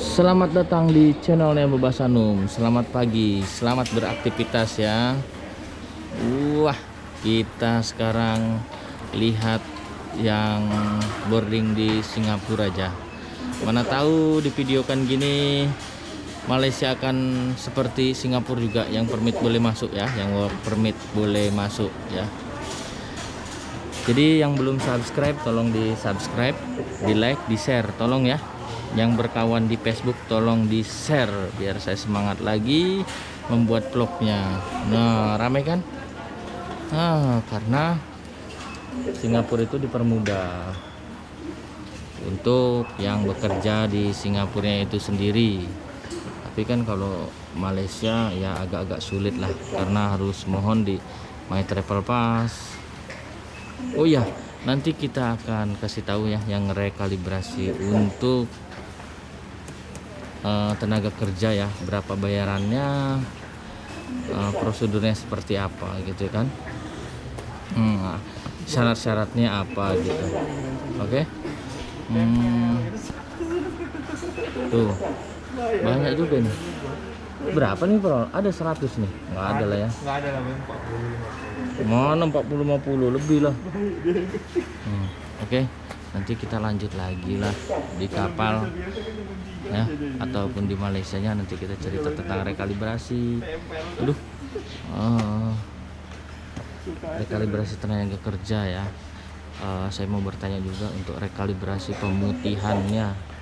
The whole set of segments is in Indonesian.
Selamat datang di channelnya Bebas Anum. Selamat pagi, selamat beraktivitas ya. Wah, kita sekarang lihat yang boarding di Singapura aja. Mana tahu di video kan gini Malaysia akan seperti Singapura juga, yang permit boleh masuk ya, yang work permit boleh masuk ya. Jadi yang belum subscribe tolong di subscribe, di like, di share tolong ya. Yang berkawan di Facebook tolong di share biar saya semangat lagi membuat vlognya. Nah, ramai kan? Karena Singapura itu dipermudah untuk yang bekerja di Singapura itu sendiri. Tapi kan kalau Malaysia ya agak-agak sulit lah, karena harus mohon di My Travel Pass. Oh ya, nanti kita akan kasih tahu ya yang rekalibrasi untuk tenaga kerja ya, berapa bayarannya, prosedurnya seperti apa gitu kan, syarat-syaratnya apa gitu. Oke. Tuh banyak juga nih. Berapa nih bro? Ada 100 nih? Nggak ada lah ya. Nggak ada lah, 45. Mana 40-50 lebih lah. Oke, nanti kita lanjut lagi lah di kapal ya, ataupun di Malaysia nya nanti kita cerita tentang rekalibrasi. Aduh, rekalibrasi tenaga kerja ya. Saya mau bertanya juga untuk rekalibrasi pemutihannya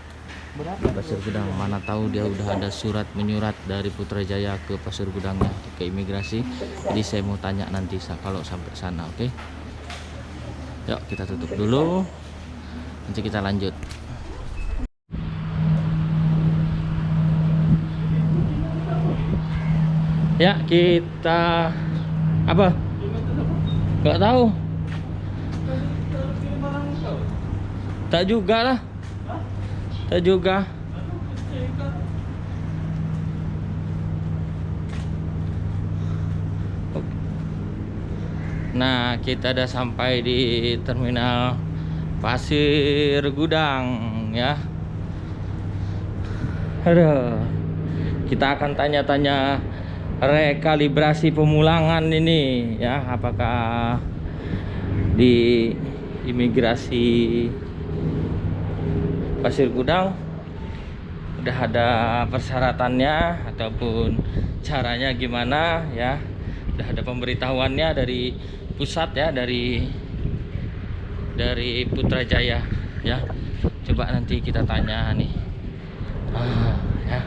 di Pasir Gudang. Mana tahu dia udah ada surat menyurat dari Putrajaya ke Pasir Gudangnya, ke imigrasi. Jadi saya mau tanya nanti kalau sampai sana. Oke. Yuk kita tutup dulu, nanti kita lanjut. Ya, kita apa? Gak tahu. Tak juga lah. Tak juga. Nah, kita udah sampai di terminal Pasir Gudang ya. Aduh. Kita akan tanya-tanya rekalibrasi pemulangan ini ya, apakah di imigrasi Pasir Gudang udah ada persyaratannya ataupun caranya gimana ya, udah ada pemberitahuannya dari pusat ya, dari Putrajaya ya. Coba nanti kita tanya nih ya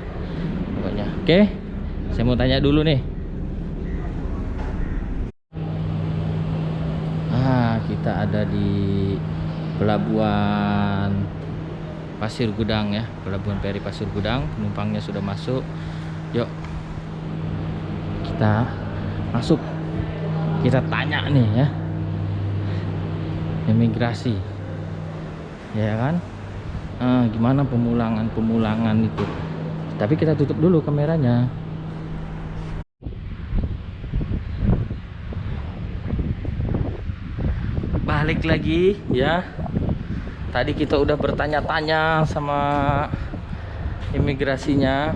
pokoknya. Oke. Saya mau tanya dulu nih. Kita ada di pelabuhan Pasir Gudang ya, pelabuhan Peri Pasir Gudang. Penumpangnya sudah masuk. Yuk kita masuk, kita tanya nih ya, imigrasi ya kan. Gimana pemulangan itu. Tapi kita tutup dulu kameranya. Balik lagi ya. Tadi kita udah bertanya-tanya sama imigrasinya.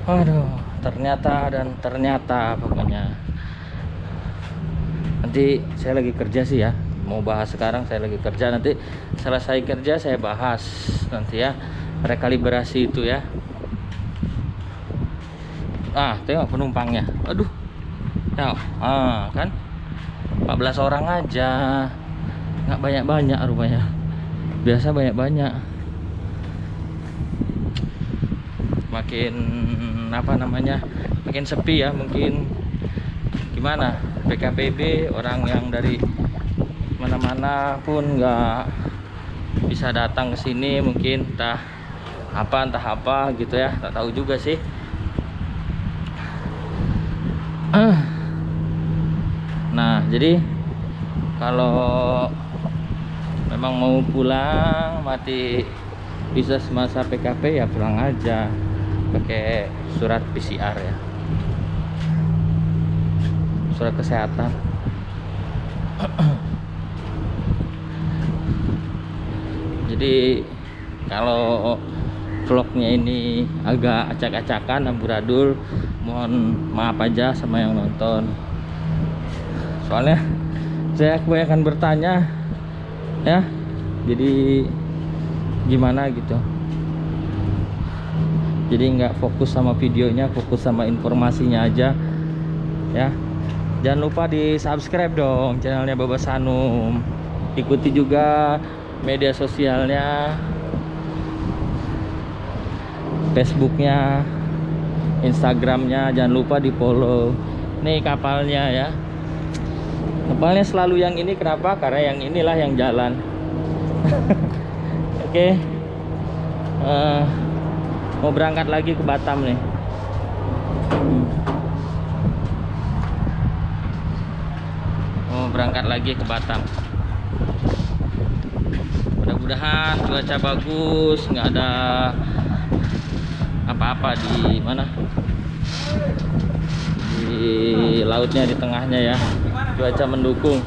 Aduh, ternyata pokoknya. Nanti saya lagi kerja sih ya, mau bahas sekarang saya lagi kerja, nanti selesai kerja saya bahas nanti ya, rekalibrasi itu ya. Tengok penumpangnya. Aduh. Ya, kan 14 orang aja, nggak banyak-banyak rupanya. Biasa banyak-banyak. Makin apa namanya, makin sepi ya, mungkin gimana, PKPB orang yang dari mana-mana pun nggak bisa datang ke sini, mungkin entah apa gitu ya, nggak tahu juga sih. Nah, jadi kalau memang mau pulang mati bisa semasa PKP ya pulang aja pakai surat PCR ya, surat kesehatan. Jadi kalau vlognya ini agak acak-acakan, amburadul, mohon maaf aja sama yang nonton. Soalnya saya kebanyakan bertanya ya, jadi gimana gitu, jadi nggak fokus sama videonya, fokus sama informasinya aja ya. Jangan lupa di subscribe dong channelnya Babas Hanum, ikuti juga media sosialnya, Facebooknya, Instagramnya, jangan lupa di follow. Nih kapalnya ya, kapalnya selalu yang ini, kenapa? Karena yang inilah yang jalan. Oke. Mau berangkat lagi ke Batam nih. Mau berangkat lagi ke Batam. Mudah-mudahan cuaca bagus, nggak ada apa-apa di mana, di lautnya, di tengahnya ya, cuaca mendukung.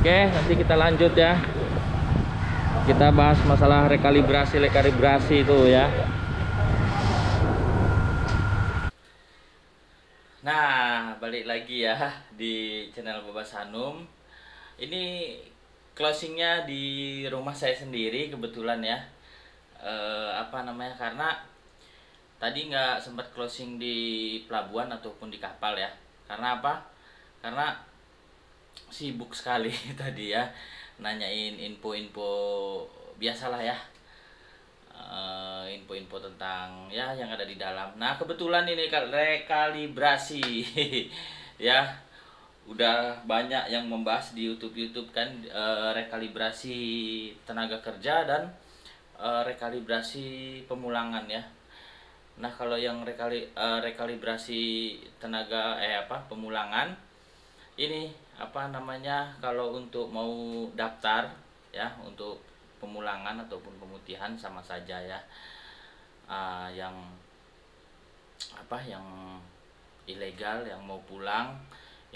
Oke, nanti kita lanjut ya. Kita bahas masalah rekalibrasi itu ya. Nah, balik lagi ya di channel Babas Hanum. Ini closingnya di rumah saya sendiri kebetulan ya. Apa namanya? Karena tadi nggak sempat closing di pelabuhan ataupun di kapal ya. Karena apa? Karena sibuk sekali tadi ya, nanyain info-info biasalah ya, info-info tentang ya yang ada di dalam. Nah kebetulan ini rekalibrasi ya, udah banyak yang membahas di YouTube kan, rekalibrasi tenaga kerja dan rekalibrasi pemulangan ya. Nah kalau yang rekalibrasi tenaga pemulangan ini apa namanya, kalau untuk mau daftar ya untuk pemulangan ataupun pemutihan sama saja ya. Yang ilegal yang mau pulang,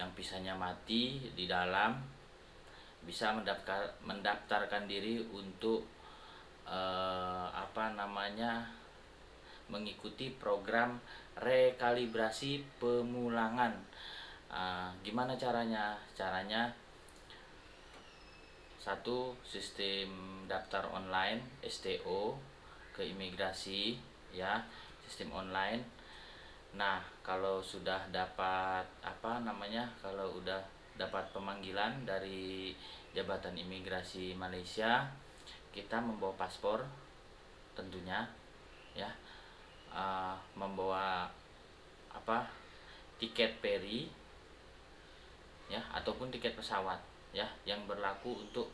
yang visanya mati di dalam, bisa mendaftarkan diri untuk mengikuti program rekalibrasi pemulangan. Gimana caranya? Caranya satu, sistem daftar online STO ke imigrasi ya, sistem online. Nah kalau sudah dapat kalau udah dapat pemanggilan dari Jabatan Imigrasi Malaysia, kita membawa paspor tentunya ya, membawa tiket ferry ya ataupun tiket pesawat ya, yang berlaku untuk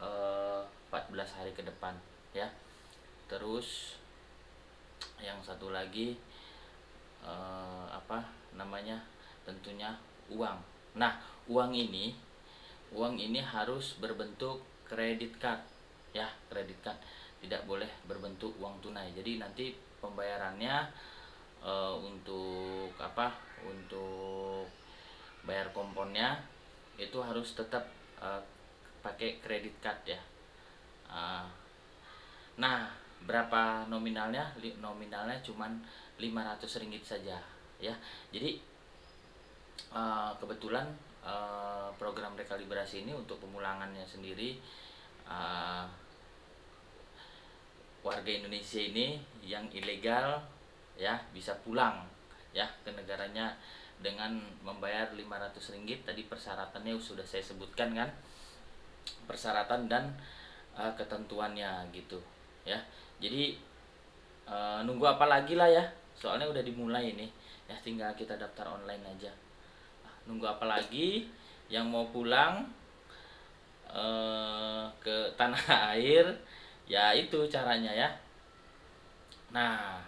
14 hari ke depan ya. Terus yang satu lagi tentunya uang. Nah uang ini harus berbentuk kredit card ya, kredit card, tidak boleh berbentuk uang tunai. Jadi nanti pembayarannya untuk bayar komponnya itu harus tetap pakai kredit card ya. Nah berapa nominalnya? Nominalnya cuman Rp500 saja ya. Jadi kebetulan program rekalibrasi ini untuk pemulangannya sendiri, warga Indonesia ini yang ilegal ya bisa pulang ya ke negaranya dengan membayar Rp500. Tadi persyaratannya sudah saya sebutkan kan, persyaratan dan ketentuannya gitu ya. Jadi nunggu apa lagi lah ya, soalnya udah dimulai ini ya, tinggal kita daftar online aja. Nunggu apa lagi? Yang mau pulang ke tanah air ya, itu caranya ya. Nah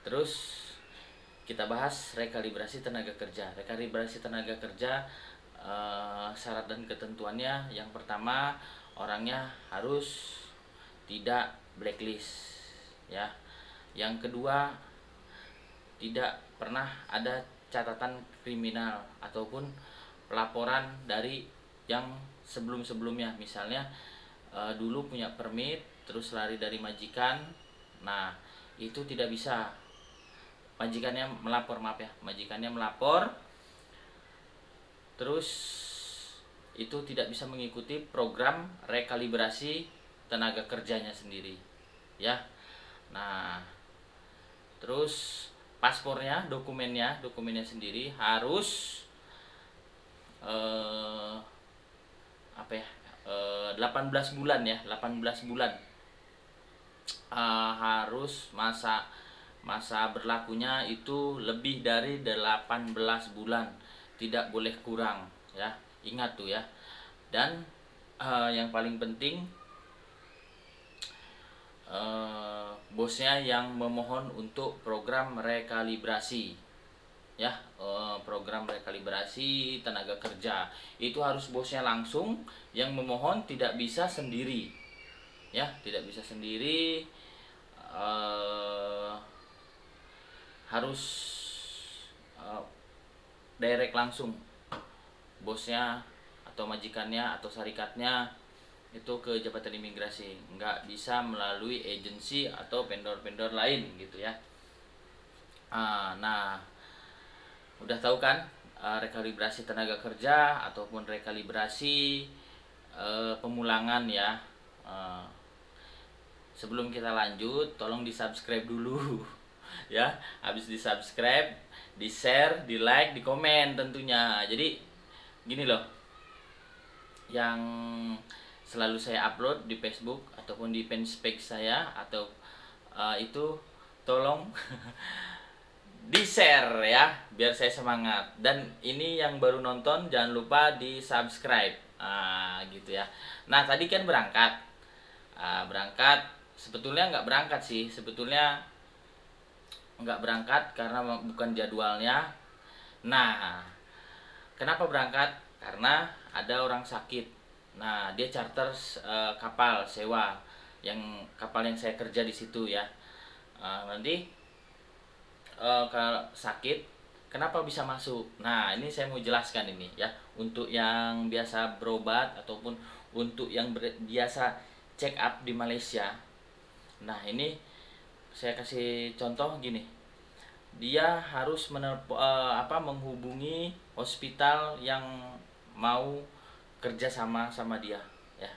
terus kita bahas rekalibrasi tenaga kerja. Rekalibrasi tenaga kerja, syarat dan ketentuannya, yang pertama orangnya harus tidak blacklist ya. Yang kedua, tidak pernah ada catatan kriminal ataupun laporan dari yang sebelum-sebelumnya. Misalnya dulu punya permit terus lari dari majikan, nah itu tidak bisa. Majikannya melapor, maaf ya, majikannya melapor, terus itu tidak bisa mengikuti program rekalibrasi tenaga kerjanya sendiri ya. Nah terus paspornya, dokumennya sendiri harus eh, apa ya, 18 bulan ya, 18 bulan. Harus masa berlakunya itu lebih dari 18 bulan, tidak boleh kurang ya, ingat tuh ya. Dan yang paling penting, bosnya yang memohon untuk program rekalibrasi ya, program rekalibrasi tenaga kerja itu harus bosnya langsung yang memohon, tidak bisa sendiri ya, tidak bisa sendiri. Harus eh, direct langsung bosnya atau majikannya atau sarikatnya itu ke jabatan imigrasi, nggak bisa melalui agensi atau vendor-vendor lain gitu ya. Nah udah tahu kan, rekalibrasi tenaga kerja ataupun rekalibrasi pemulangan ya. Eh, Sebelum kita lanjut, tolong di subscribe dulu ya. Habis di subscribe, di share, di like, di komen tentunya. Jadi gini loh, yang selalu saya upload di Facebook ataupun di fanspage saya atau itu tolong di share ya, biar saya semangat. Dan ini yang baru nonton jangan lupa di subscribe gitu ya. Nah tadi kan berangkat sebetulnya nggak berangkat sih, sebetulnya nggak berangkat karena bukan jadwalnya. Nah kenapa berangkat, karena ada orang sakit. Nah dia charter kapal sewa, kapal yang saya kerja di situ ya. Nanti kalau sakit kenapa bisa masuk, nah ini saya mau jelaskan ini ya, untuk yang biasa berobat ataupun untuk yang biasa check up di Malaysia. Nah ini saya kasih contoh gini, dia harus menghubungi hospital yang mau kerja sama dia ya,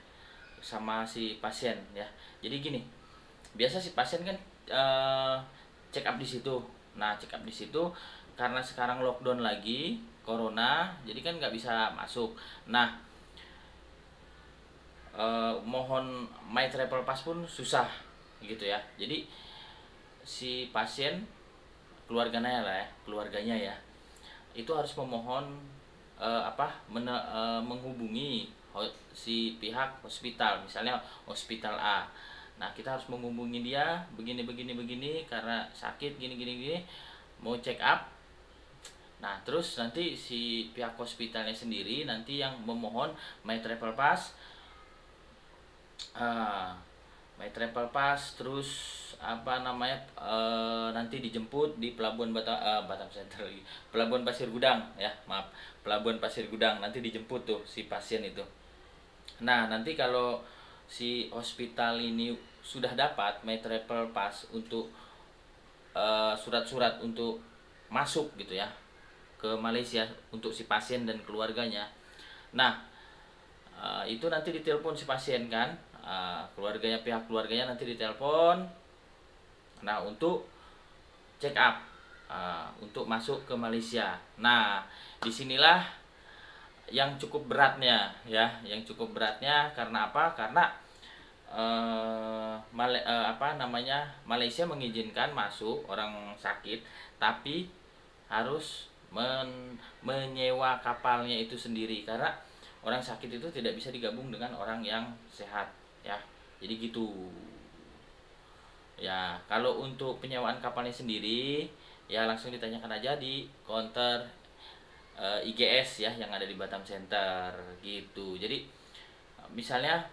sama si pasien ya. Jadi gini, biasa si pasien kan check up di situ. Nah check up di situ karena sekarang lockdown lagi corona, jadi kan nggak bisa masuk. Nah mohon My Travel Pass pun susah gitu ya. Jadi si pasien, keluarganya ya itu harus memohon menghubungi si pihak hospital, misalnya hospital A. Nah kita harus menghubungi dia, begini karena sakit gini mau check up. Nah terus nanti si pihak hospitalnya sendiri nanti yang memohon My Travel Pass, My Travel Pass, terus nanti dijemput di pelabuhan Batam Center lagi, pelabuhan Pasir Gudang ya, maaf, pelabuhan Pasir Gudang, nanti dijemput tuh si pasien itu. Nah nanti kalau si hospital ini sudah dapat My Travel Pass untuk surat-surat untuk masuk gitu ya ke Malaysia untuk si pasien dan keluarganya. Nah itu nanti ditelepon si pasien kan, pihak keluarganya nanti ditelepon. Nah untuk check up, untuk masuk ke Malaysia. Nah disinilah yang cukup beratnya ya, karena apa? Karena Malaysia mengizinkan masuk orang sakit, tapi harus menyewa kapalnya itu sendiri, karena orang sakit itu tidak bisa digabung dengan orang yang sehat ya. Jadi gitu ya. Kalau untuk penyewaan kapalnya sendiri ya langsung ditanyakan aja di counter IGS ya yang ada di Batam Center gitu. Jadi misalnya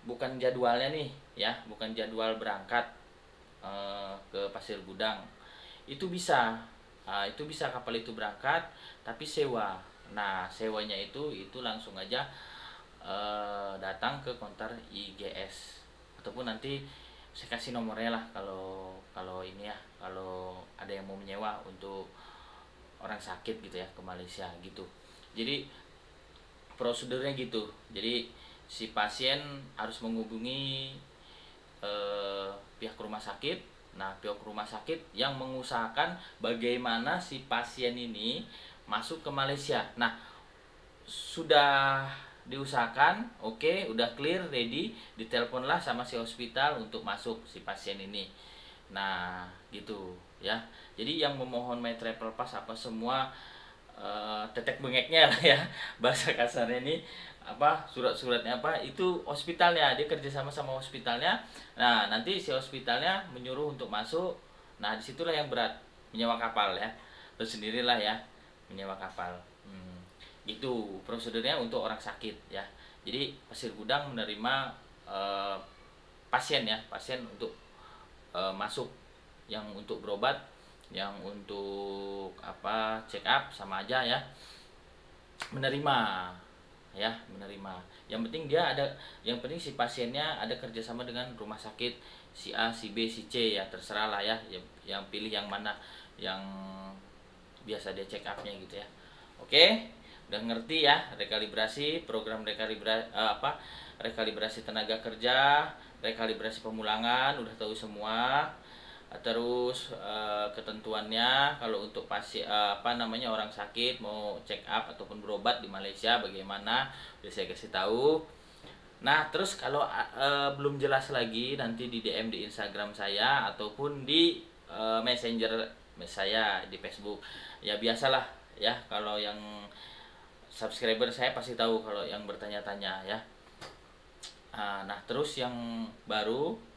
bukan jadwalnya nih ya, bukan jadwal berangkat ke Pasir Gudang, itu bisa kapal itu berangkat tapi sewa Nah, sewanya itu langsung aja datang ke konter IGS, ataupun nanti saya kasih nomornya lah kalau kalau ini ya, kalau ada yang mau menyewa untuk orang sakit gitu ya ke Malaysia gitu. Jadi prosedurnya gitu. Jadi si pasien harus menghubungi pihak rumah sakit. Nah, pihak rumah sakit yang mengusahakan bagaimana si pasien ini masuk ke Malaysia. Nah, sudah diusahakan, oke, udah clear, ready, diteleponlah sama si hospital untuk masuk si pasien ini. Nah, gitu ya. Jadi yang memohon My Travel Pass apa semua tetek bengeknya lah ya, bahasa kasarnya ini, apa surat-suratnya apa itu hospitalnya, dia kerja sama sama hospitalnya. Nah, nanti si hospitalnya menyuruh untuk masuk. Nah, disitulah yang berat, menyewa kapal ya, terus sendirilah ya, menyewa kapal. Gitu prosedurnya untuk orang sakit ya. Jadi Pasir Gudang menerima eh, pasien ya, pasien untuk masuk, yang untuk berobat, yang untuk apa check up sama aja ya, menerima ya, menerima. Yang penting dia ada, yang penting si pasiennya ada kerjasama dengan rumah sakit si A, si B, si C ya, terserah lah ya, yang pilih yang mana yang biasa dia check upnya gitu ya. Oke, udah ngerti ya rekalibrasi, program rekalibrasi apa, rekalibrasi tenaga kerja, rekalibrasi pemulangan, udah tahu semua. Terus ketentuannya kalau untuk apa namanya, orang sakit mau check up ataupun berobat di Malaysia bagaimana, udah saya kasih tahu. Nah, terus kalau belum jelas lagi, nanti di DM di Instagram saya ataupun di Messenger saya di Facebook. Ya biasalah ya, kalau yang subscriber saya pasti tahu kalau yang bertanya-tanya ya. Nah, terus yang baru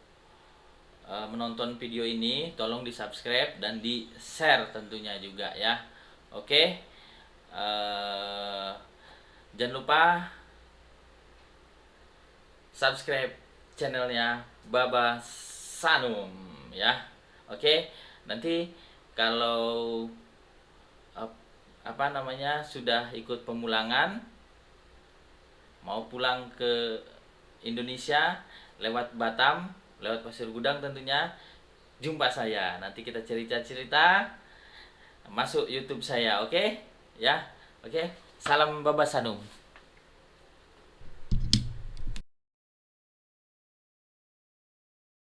menonton video ini, tolong di subscribe dan di share tentunya juga ya. Oke, jangan lupa subscribe channelnya Baba Sanum ya. Oke, nanti kalau apa namanya sudah ikut pemulangan, mau pulang ke Indonesia lewat Batam, lewat Pasir Gudang tentunya, jumpa saya. Nanti kita cerita-cerita masuk YouTube saya, oke? Ya. Oke. Salam Baba Sanum.